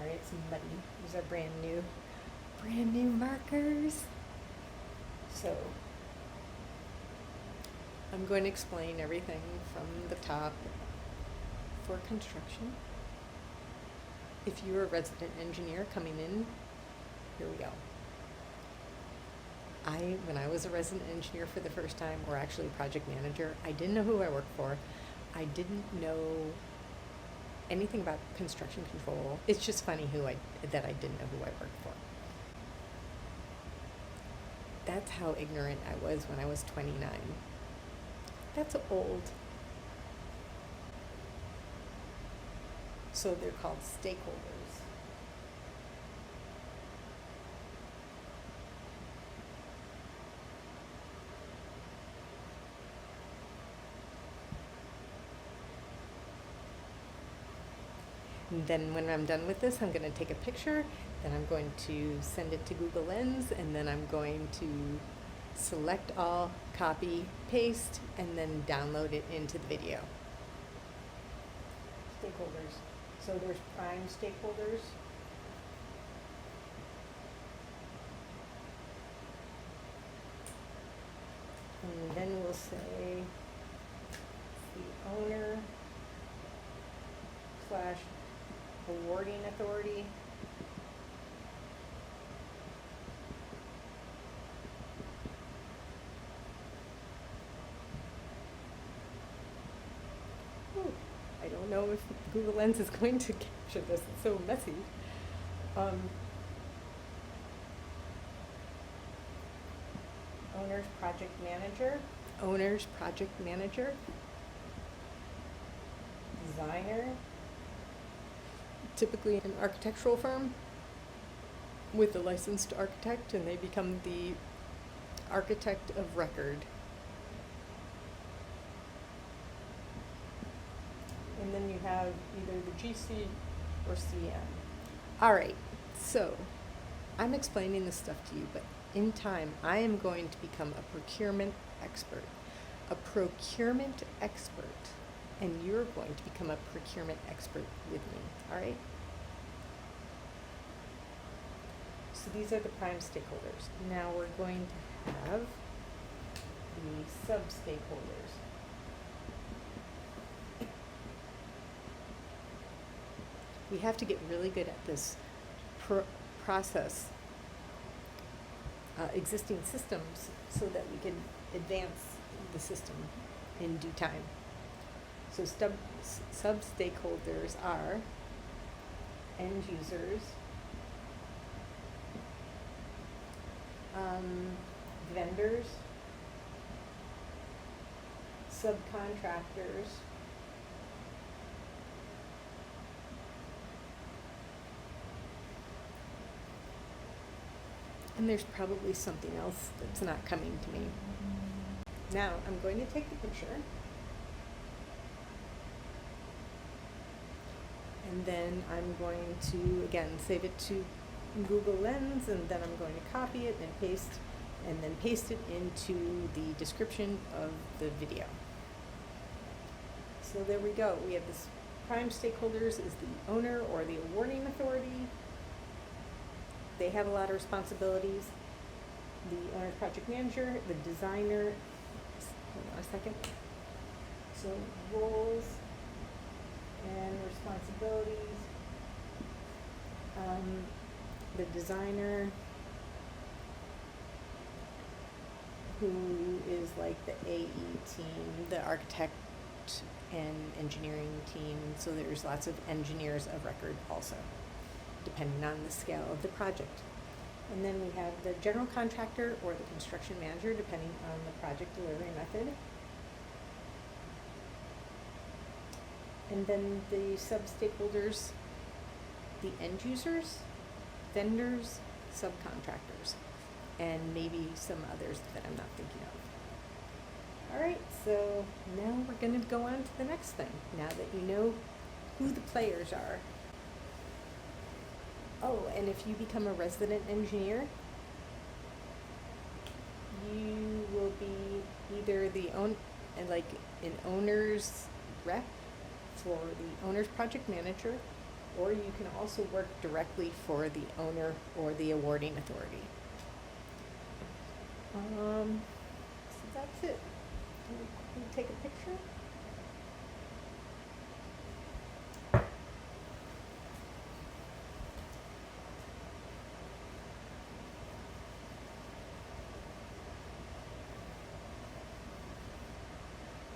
Sorry, it's muddy. These are brand new markers. So I'm going to explain everything from the top for construction. If you're a resident engineer coming in, here we go. When I was a resident engineer for the first time, or actually project manager, I didn't know who I worked for. I didn't know anything about construction control. It's just funny that I didn't know who I worked for. That's how ignorant I was when I was 29. That's old. So they're called stakeholders. And then when I'm done with this, I'm going to take a picture, then I'm going to send it to Google Lens, and then I'm going to select all, copy, paste, and then download it into the video. Stakeholders. So there's prime stakeholders. And then we'll say the owner / awarding authority. I don't know if Google Lens is going to capture this. It's so messy. Owner's project manager. Owner's project manager. Designer. Typically an architectural firm with a licensed architect, and they become the architect of record. And then you have either the GC or CM. All right, so I'm explaining this stuff to you, but in time, I am going to become a procurement expert. A procurement expert. And you're going to become a procurement expert with me, all right? So these are the prime stakeholders. Now we're going to have the sub-stakeholders. We have to get really good at this process, existing systems, so that we can advance the system in due time. So sub-stakeholders are end users, vendors, subcontractors, and there's probably something else that's not coming to me. Now I'm going to take the picture, and then I'm going to, again, save it to Google Lens, and then I'm going to copy it and then paste it into the description of the video. So there we go. We have this prime stakeholders is the owner or the awarding authority. They have a lot of responsibilities. The owner's project manager, the designer, hold on a second. So roles and responsibilities. The designer, who is like the AE team, the architect and engineering team. So there's lots of engineers of record also, depending on the scale of the project. And then we have the general contractor or the construction manager, depending on the project delivery method. And then the sub-stakeholders, the end users, vendors, subcontractors, and maybe some others that I'm not thinking of. All right, so now we're going to go on to the next thing, now that you know who the players are. Oh, and if you become a resident engineer, you will be either an owner's rep for the owner's project manager, or you can also work directly for the owner or the awarding authority. So that's it. Can you take a picture?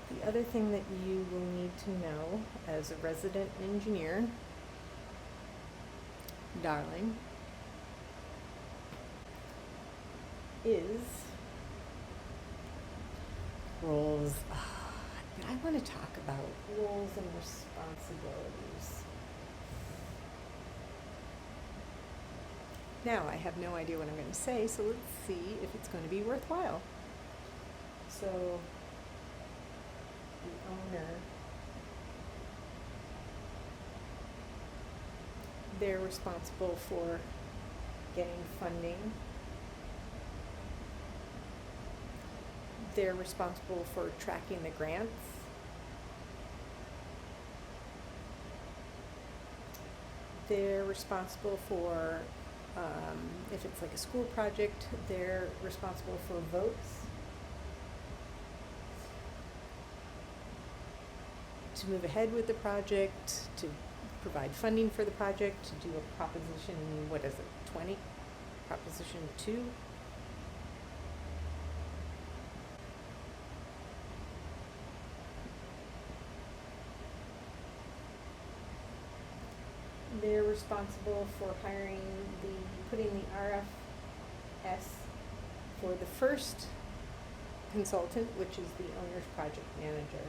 The other thing that you will need to know as a resident engineer, darling, is roles. I want to talk about roles and responsibilities. Now, I have no idea what I'm going to say, so let's see if it's going to be worthwhile. So, the owner, they're responsible for getting funding. They're responsible for tracking the grants. They're responsible for, if it's like a school project, they're responsible for votes to move ahead with the project, to provide funding for the project, to do a proposition, what is it, 20? Proposition 2? They're responsible for putting the RFS for the first consultant, which is the owner's project manager.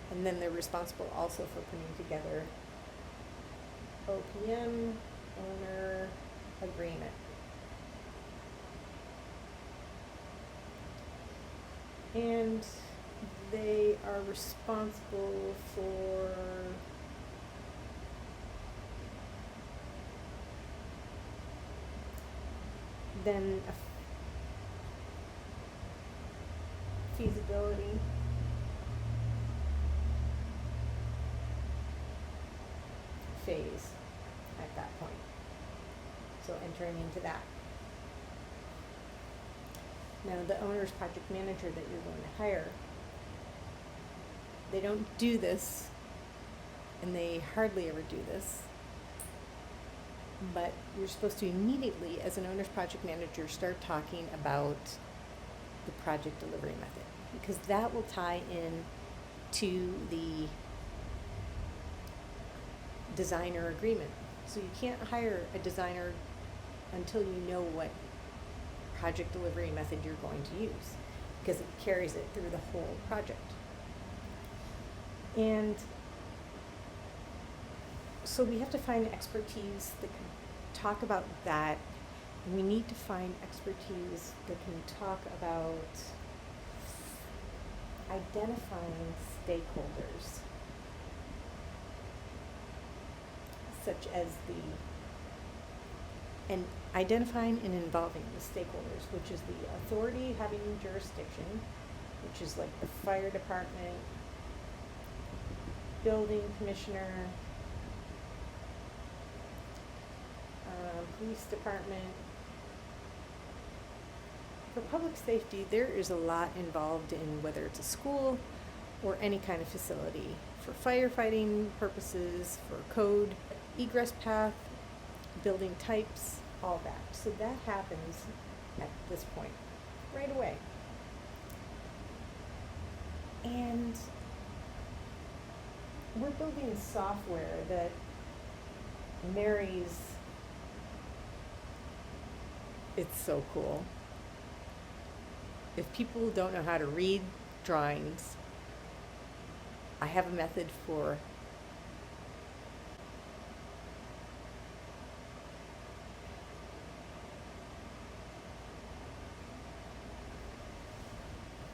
And then they're responsible also for putting together OPM, owner agreement. And they are responsible for then a feasibility phase at that point. So entering into that. Now the owner's project manager that you're going to hire, they don't do this, and they hardly ever do this, but you're supposed to immediately, as an owner's project manager, start talking about the project delivery method, because that will tie in to the designer agreement. So you can't hire a designer until you know what project delivery method you're going to use, because it carries it through the whole project. And so we have to find expertise that can talk about that. And we need to find expertise that can talk about identifying stakeholders, such as and identifying and involving the stakeholders, which is the authority having jurisdiction, which is like the fire department, building commissioner, police department. For public safety, there is a lot involved in whether it's a school or any kind of facility. For firefighting purposes, for code, egress path, building types, all that. So that happens at this point, right away. And we're building software that marries. It's so cool. If people don't know how to read drawings, I have a method for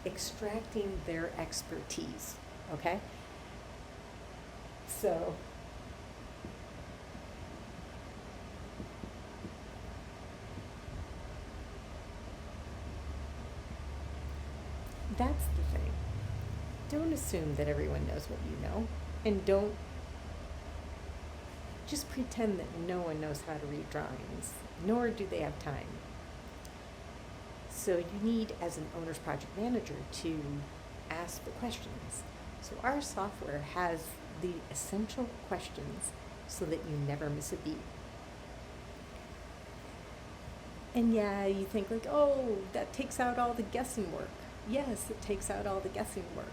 extracting their expertise, okay? So that's the thing. Don't assume that everyone knows what you know, and don't just pretend that no one knows how to read drawings, nor do they have time. So you need, as an owner's project manager, to ask the questions. So our software has the essential questions so that you never miss a beat. And yeah, you think like, oh, that takes out all the guessing work. Yes, it takes out all the guessing work.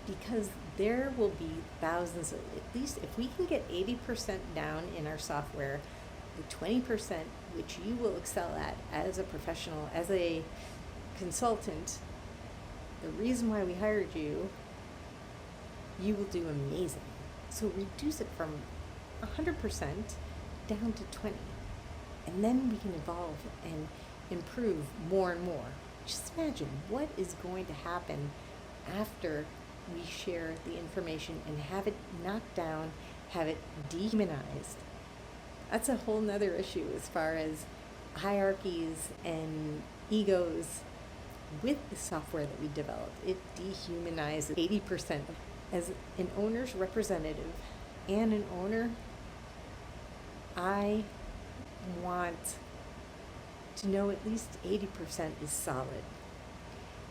Because there will be thousands of, at least if we can get 80% down in our software, the 20% which you will excel at as a professional, as a consultant, the reason why we hired you, you will do amazing. So reduce it from 100% down to 20. And then we can evolve and improve more and more. Just imagine what is going to happen after we share the information and have it knocked down, have it dehumanized. That's a whole nother issue as far as hierarchies and egos with the software that we developed. It dehumanizes 80%. As an owner's representative and an owner, I want to know at least 80% is solid,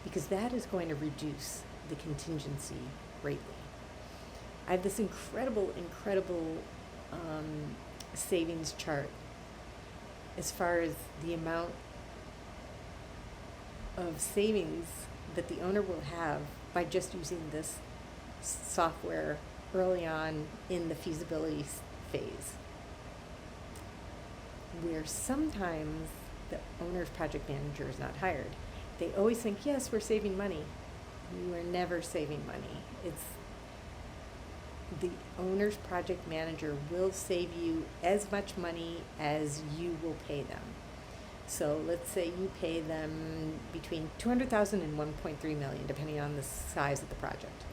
because that is going to reduce the contingency greatly. I have this incredible savings chart as far as the amount of savings that the owner will have by just using this software early on in the feasibility phase, where sometimes the owner's project manager is not hired. They always think, yes, we're saving money. You are never saving money. It's the owner's project manager will save you as much money as you will pay them. So let's say you pay them between $200,000 and $1.3 million, depending on the size of the project.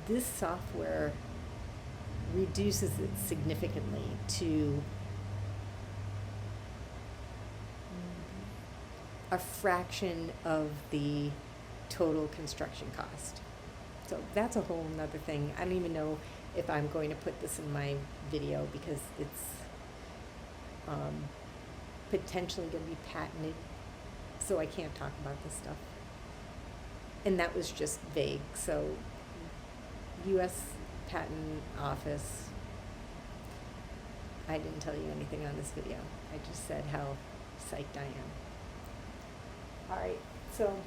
This software reduces it significantly to a fraction of the total construction cost. So that's a whole nother thing. I don't even know if I'm going to put this in my video because it's potentially going to be patented, so I can't talk about this stuff. And that was just vague. So U.S. Patent Office, I didn't tell you anything on this video. I just said how psyched I am. All right, so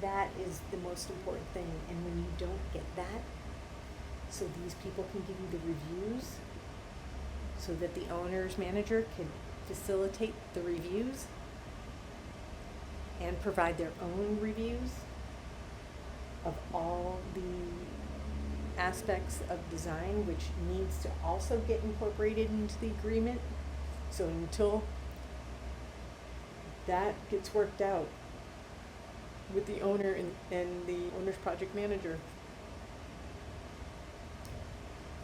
that is the most important thing. And when you don't get that, so these people can give you the reviews, so that the owner's manager can facilitate the reviews and provide their own reviews of all the aspects of design, which needs to also get incorporated into the agreement. So until that gets worked out with the owner and the owner's project manager,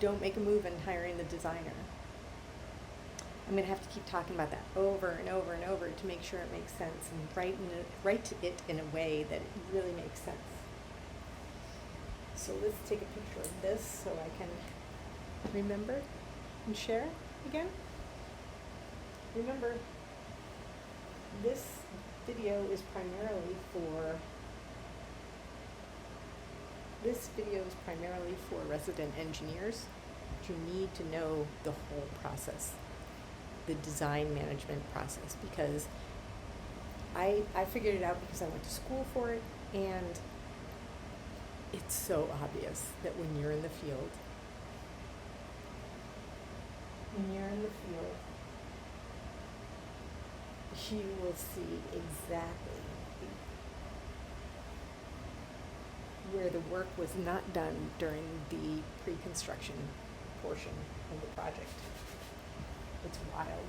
don't make a move in hiring the designer. I'm going to have to keep talking about that over and over and over to make sure it makes sense and write it in a way that it really makes sense. So let's take a picture of this so I can remember and share again. Remember, this video is primarily for resident engineers. You need to know the whole process, the design management process, because I figured it out because I went to school for it, and it's so obvious that when you're in the field, you will see exactly where the work was not done during the pre-construction portion of the project. It's wild.